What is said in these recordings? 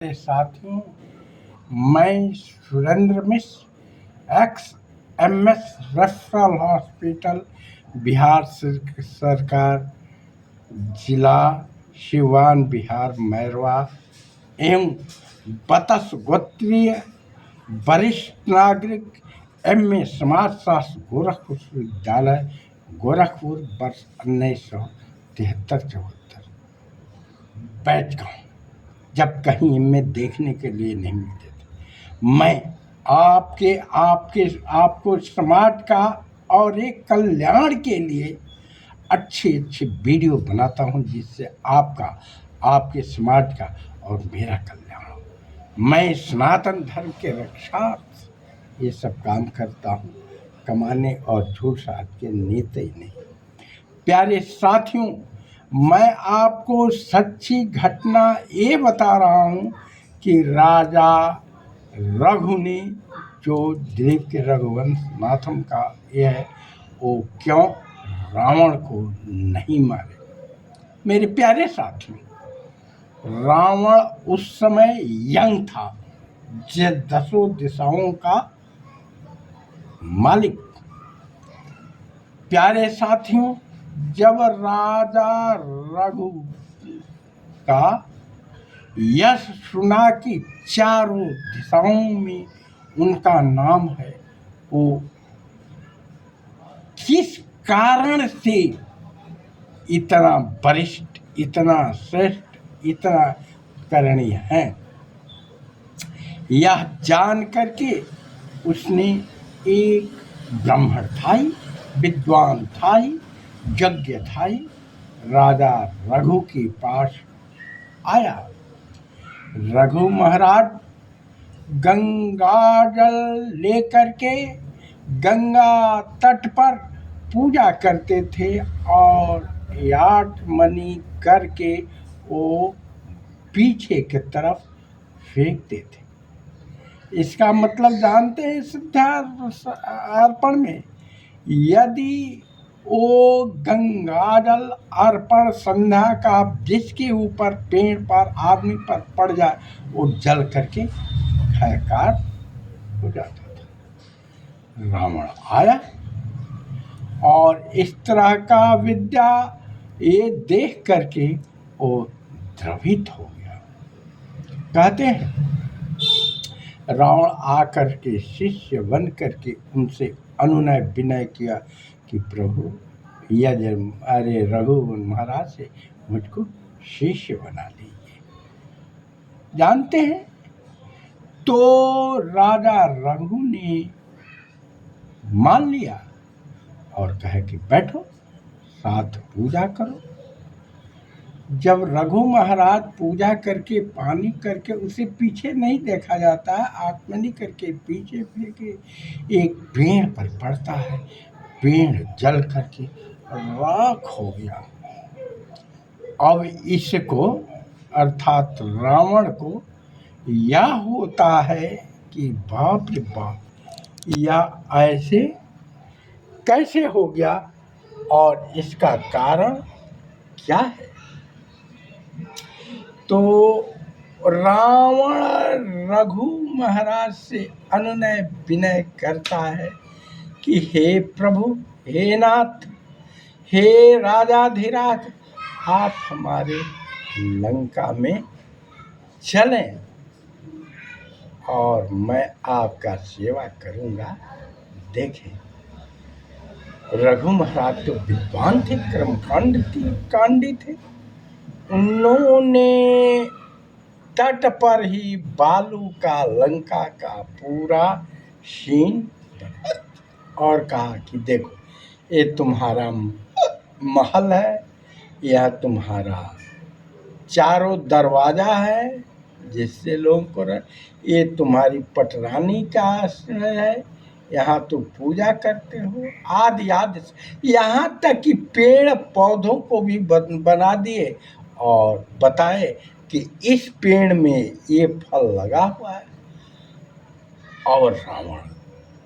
मेरे साथियों, मैं Surendra Mishra, ex MS referral hospital, Bihar सरकार, जिला सिवान, बिहार, मैरवा एवं बतस गोत्रीय वरिष्ठ नागरिक एमए समाजशास्त्र, गोरखपुर विश्वविद्यालय, गोरखपुर, वर्ष 1973-74, बैठ गया जब कहीं इनमें देखने के लिए नहीं मिलते थे। मैं आपको समाज का और एक कल्याण के लिए अच्छे वीडियो बनाता हूं, जिससे आपके समाज का और मेरा कल्याण हो। मैं सनातन धर्म के रक्षा ये सब काम करता हूं, कमाने और झूठ साध के नेता ही नहीं। प्यारे साथियों, मैं आपको सच्ची घटना ये बता रहा हूँ कि राजा रघु ने, जो दिलीप के रघुवंश नाथम का ये है, वो क्यों रावण को नहीं मारे। मेरे प्यारे साथियों, रावण उस समय यंग था, जो 10 दिशाओं का मालिक। प्यारे साथियों, जब राजा रघु का यश सुना कि चारों दिशाओं में उनका नाम है, वो किस कारण से इतना वरिष्ठ, इतना श्रेष्ठ, इतना करणीय है, यह जान करके उसने एक ब्राह्मण था, विद्वान था, यज्ञ था, राजा रघु के पास आया। रघु महाराज गंगा जल लेकर के गंगा तट पर पूजा करते थे और याट मनी करके वो पीछे की तरफ फेंकते थे। इसका मतलब जानते हैं, श्रद्धा अर्पण में यदि वो गंगाजल अर्पण संध्या का जिसके ऊपर, पेड़ पर, आदमी पर पड़ जाए, वो जल करके खैरकार हो जाता था। रावण आया और इस तरह का विद्या ये देख करके वो द्रवित हो गया। कहते हैं रावण आकर के शिष्य बन करके उनसे अनुनय विनय किया कि प्रभु, अरे रघु महाराज से मुझको शिष्य बना लीजिए। जानते हैं, तो राजा रघु ने मान लिया और कहे कि बैठो, साथ पूजा करो। जब रघु महाराज पूजा करके, पानी करके, उसे पीछे नहीं देखा जाता है, आत्मनि करके पीछे फेंके एक पेड़ पर पड़ता है, पेड़ जल करके राख हो गया। अब इसको, अर्थात रावण को यह होता है कि बाप रे बाप, यह ऐसे कैसे हो गया और इसका कारण क्या है। तो रावण रघु महाराज से अनुनय विनय करता है कि हे प्रभु, हे नाथ, हे राजाधिराज, आप हमारे लंका में चलें और मैं आपका सेवा करूंगा। देखें, रघु महाराज तो विद्वान थे, कर्मकांडी थे। उन्होंने तट पर ही बालू का, लंका का पूरा सीन और कहा कि देखो, ये तुम्हारा महल है, यह तुम्हारा चारों दरवाजा है जिससे लोगों को, ये तुम्हारी पटरानी का आश्रय है, यहाँ तुम पूजा करते हो, आदि आदि, यहाँ तक कि पेड़ पौधों को भी बना दिए और बताए कि इस पेड़ में ये फल लगा हुआ है। और रावण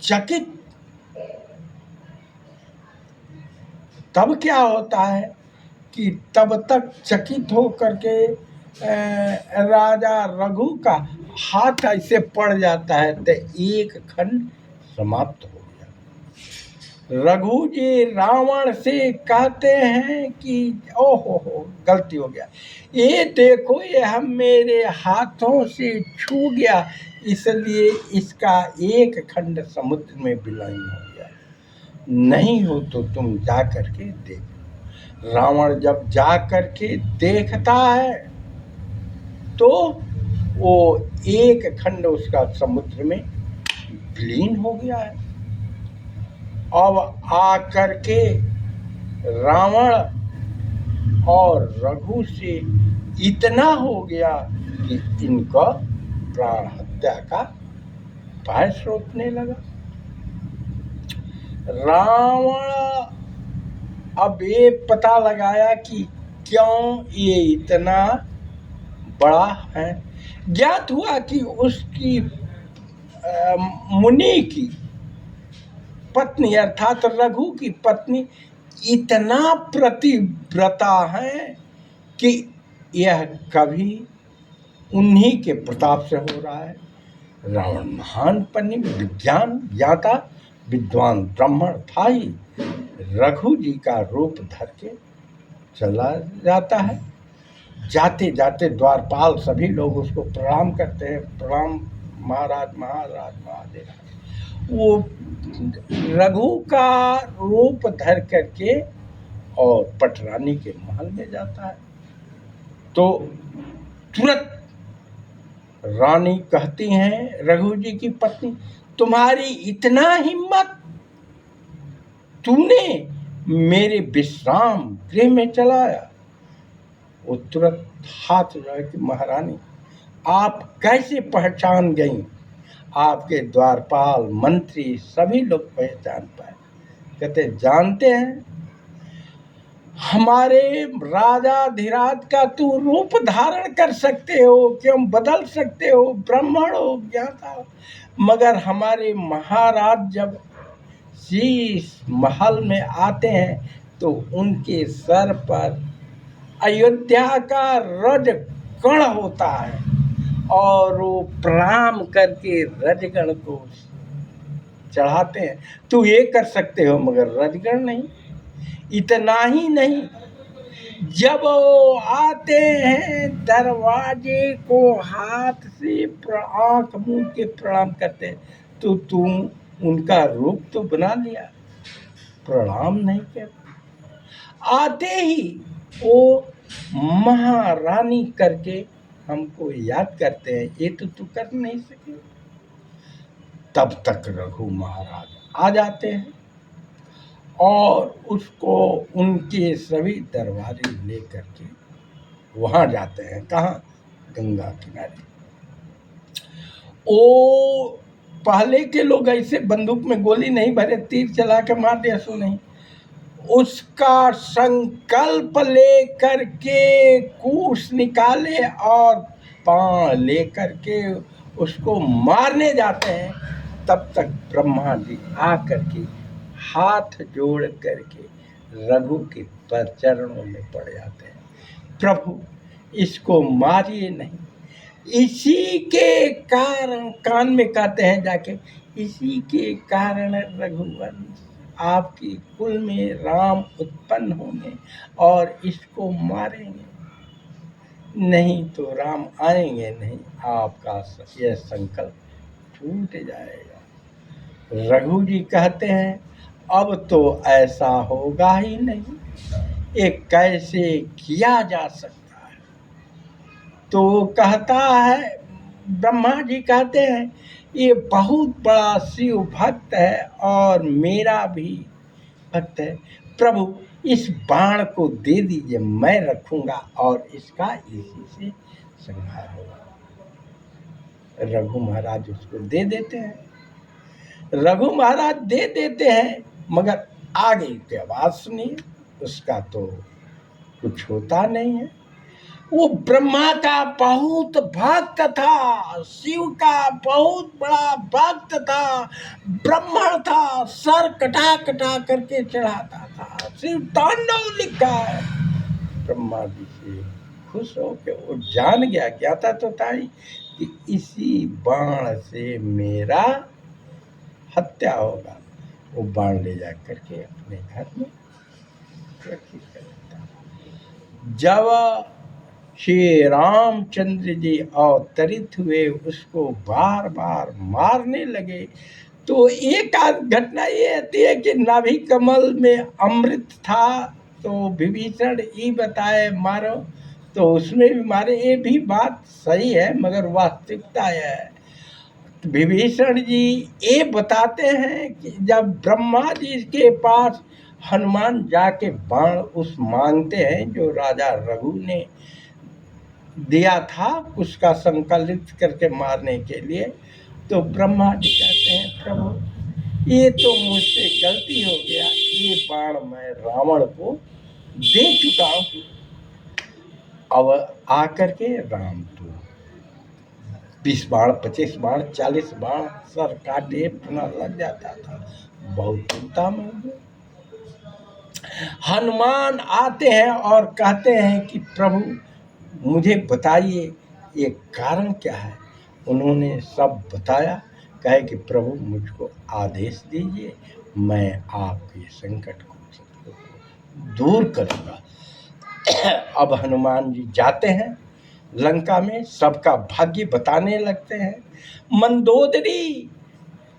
चकित। तब क्या होता है कि तब तक चकित हो करके राजा रघु का हाथ ऐसे पड़ जाता है तो एक खंड समाप्त हो गया। रघु जी रावण से कहते हैं कि ओहो हो गलती हो गया, ये देखो ये हम मेरे हाथों से छू गया, इसलिए इसका एक खंड समुद्र में विलीन हो गया, नहीं हो तो तुम जा करके देखो। रावण जब जा करके देखता है तो वो एक खंड उसका समुद्र में विलीन हो गया है। अब आकर के रावण और रघु से इतना हो गया कि इनका प्राण हत्या का उपाय सोचने लगा। रावण अब ये पता लगाया कि क्यों ये इतना बड़ा है। ज्ञात हुआ कि उसकी मुनि की पत्नी अर्थात रघु की पत्नी इतना प्रतिव्रता है कि यह कभी उन्हीं के प्रताप से हो रहा है। रावण महान पन्नी विज्ञान ज्ञाता विद्वान ब्राह्मण था ही, रघु जी का रूप धर के चला जाता है। जाते जाते द्वारपाल सभी लोग उसको प्रणाम करते हैं, प्रणाम महाराज महाराज महादेव। वो रघु का रूप धर करके और पटरानी के महल में जाता है तो तुरंत रानी कहती हैं रघु जी की पत्नी, तुम्हारी इतना हिम्मत, तूने मेरे विश्राम गृह में चलाया। वो तुरंत हाथ जोड़ कि महारानी आप कैसे पहचान गई? आपके द्वारपाल मंत्री सभी लोग पहचान पाए। कहते जानते हैं हमारे राजा धीराज का तू रूप धारण कर सकते हो, क्यों बदल सकते हो, ब्राह्मण हो ज्ञाता हो, मगर हमारे महाराज जब शीश महल में आते हैं तो उनके सर पर अयोध्या का रज कण होता है और वो प्रणाम करके रजगण को चढ़ाते हैं। तू ये कर सकते हो मगर रजगण नहीं। इतना ही नहीं, जब वो आते हैं दरवाजे को हाथ से आंख मुंह के प्रणाम करते हैं तो तुम उनका रूप तो बना लिया, प्रणाम नहीं करते। आते ही वो महारानी करके हमको याद करते हैं, ये तो तू कर नहीं सके। तब तक रघु महाराज आ जाते हैं और उसको उनके सभी दरबारी लेकर के वहां जाते हैं। कहाँ? गंगा किनारे। ओ पहले के लोग ऐसे बंदूक में गोली नहीं भरे, तीर चला के मार दिया, सो नहीं। उसका संकल्प लेकर के कूश निकाले और पांव लेकर के उसको मारने जाते हैं। तब तक ब्रह्मा जी आकर के हाथ जोड़ करके रघु के चरणों में पड़ जाते हैं, प्रभु इसको मारिए नहीं। इसी के कारण कान में कहते हैं जाके, इसी के कारण रघुवंश आपकी कुल में राम उत्पन्न होंगे और इसको मारेंगे, नहीं तो राम आएंगे नहीं, आपका यह संकल्प छूट जाएगा। रघु जी कहते हैं अब तो ऐसा होगा ही नहीं, ये कैसे किया जा सकता है? तो कहता है, ब्रह्मा जी कहते हैं ये बहुत बड़ा शिव भक्त है और मेरा भी भक्त है, प्रभु इस बाण को दे दीजिए, मैं रखूंगा और इसका इसी से संहार होगा। रघु महाराज उसको दे देते हैं। रघु महाराज दे देते हैं मगर आगे की आवाज सुनिए, उसका तो कुछ होता नहीं है। वो ब्रह्मा का बहुत भक्त था, शिव का बहुत बड़ा भक्त था, ब्राह्मण था, सर कटा कटा करके चढ़ाता था, शिव तांडव लिखा है। ब्रह्मा जी से खुश हो के वो जान गया, ज्ञाता तो था ही कि इसी बाण से मेरा हत्या होगा। वो बाण ले जा करके अपने घर में सुरक्षित कर देता। जब श्री रामचंद्र जी अवतरित हुए, उसको बार बार मारने लगे, तो एक आध घटना ये आती है कि नाभि कमल में अमृत था, तो विभीषण ही बताए मारो, तो उसमें भी मारे। ये भी बात सही है, मगर वास्तविकता है विभीषण जी ये बताते हैं कि जब ब्रह्मा जी के पास हनुमान जाके बाण उस मांगते हैं जो राजा रघु ने दिया था उसका संकलित करके मारने के लिए, तो ब्रह्मा जी कहते हैं प्रभु ये तो मुझसे गलती हो गया, ये बाण मैं रावण को दे चुका हूँ। अब आकर के राम तो 20 बाण 25 बाण 40 बाण सर काटे पुनः लग जाता था, बहुत चिंता में हुए। हनुमान आते हैं और कहते हैं कि प्रभु मुझे बताइए ये कारण क्या है। उन्होंने सब बताया, कहे कि प्रभु मुझको आदेश दीजिए, मैं आपके संकट को दूर करूँगा। अब हनुमान जी जाते हैं लंका में, सबका भाग्य बताने लगते हैं। मंदोदरी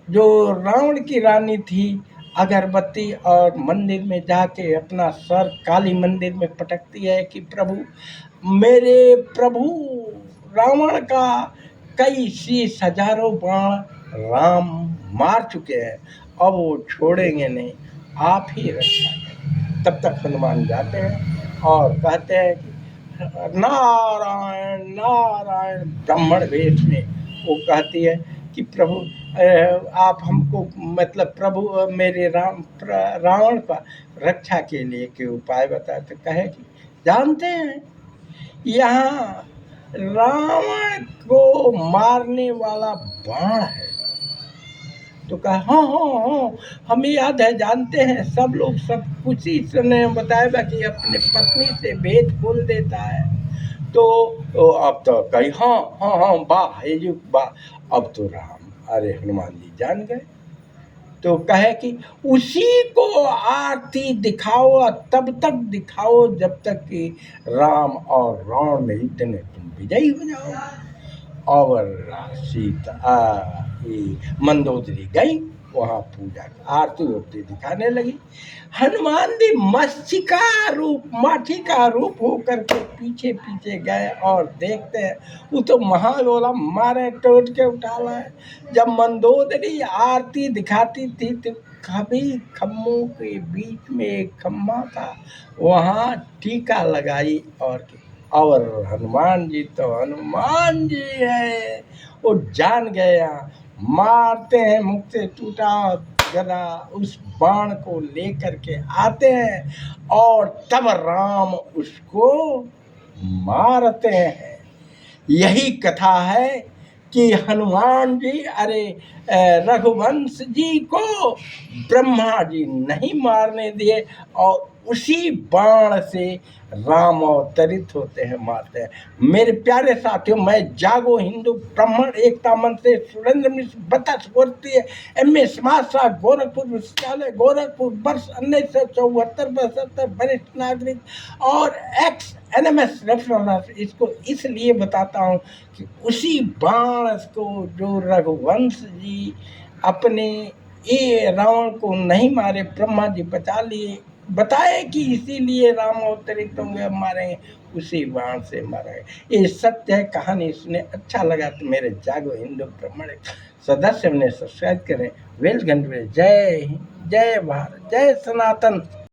जो रावण की रानी थी, अगरबत्ती और मंदिर में जाके अपना सर काली मंदिर में पटकती है कि प्रभु मेरे प्रभु रावण का कई 30 हजारों बाण राम मार चुके हैं, अब वो छोड़ेंगे नहीं, आप ही रक्षा करें। तब तक हनुमान जाते हैं और कहते हैं कि नारायण नारायण, ब्राह्मण वेश में वो कहती है कि प्रभु आप हमको मतलब प्रभु मेरे रावण का रक्षा के लिए के उपाय बताए। तो कहे कि जानते हैं यहाँ रावण को मारने वाला बाण है। तो कहा हाँ हाँ हाँ हमें याद है, जानते हैं, सब लोग सब कुछ ही सुने बताया कि अपने पत्नी से भेद खोल देता है। तो अब तो कही हाँ हाँ हाँ वाह हे जी वाह, अब तो राम अरे हनुमान जी जान गए। तो कहे कि उसी को आरती दिखाओ, तब तक दिखाओ जब तक कि राम और रावण में इतने तुम विजयी हो जाओ। और सीता मंदोदरी गई वहाँ पूजा आरती उरती दिखाने लगी। हनुमान जी माठी का रूप होकर के पीछे पीछे गए और देखते हैं वो तो महागोला मारे टोट के उठाला है। जब मंदोदरी आरती दिखाती थी तो कभी खम्भों के बीच में एक खम्भा था, वहाँ टीका लगाई और हनुमान जी तो हनुमान जी है, वो जान गए। मारते हैं, मुख से टूटा गदा उस बाण को लेकर के आते हैं और तब राम उसको मारते हैं। यही कथा है कि हनुमान जी रघुवंश जी को ब्रह्मा जी नहीं मारने दिए और उसी बाण से राम अवतरित होते हैं, मारते हैं। मेरे प्यारे साथियों, मैं जागो हिंदू ब्राह्मण एकता मंच से सुरेंद्र मिश्र बतस बोलती है, MA समाज शास्त्र गोरखपुर विश्वविद्यालय गोरखपुर, वर्ष 1974-72, वरिष्ठ नागरिक और NMS रेफरेंस। इसको इसलिए बताता हूँ कि उसी बाण को जो रघुवंश जी अपने ये रावण को नहीं मारे, ब्रह्मा जी बचा लिए, बताए कि इसीलिए राम अवतरित होंगे मारेंगे, उसी बाण से मारेंगे। ये सत्य है, कहानी सुने अच्छा लगा तो मेरे जागो हिंदू ब्राह्मण सदस्य ने सब्सक्राइब करें। वेल घंटे, जय हिंद, जय भारत, जय सनातन।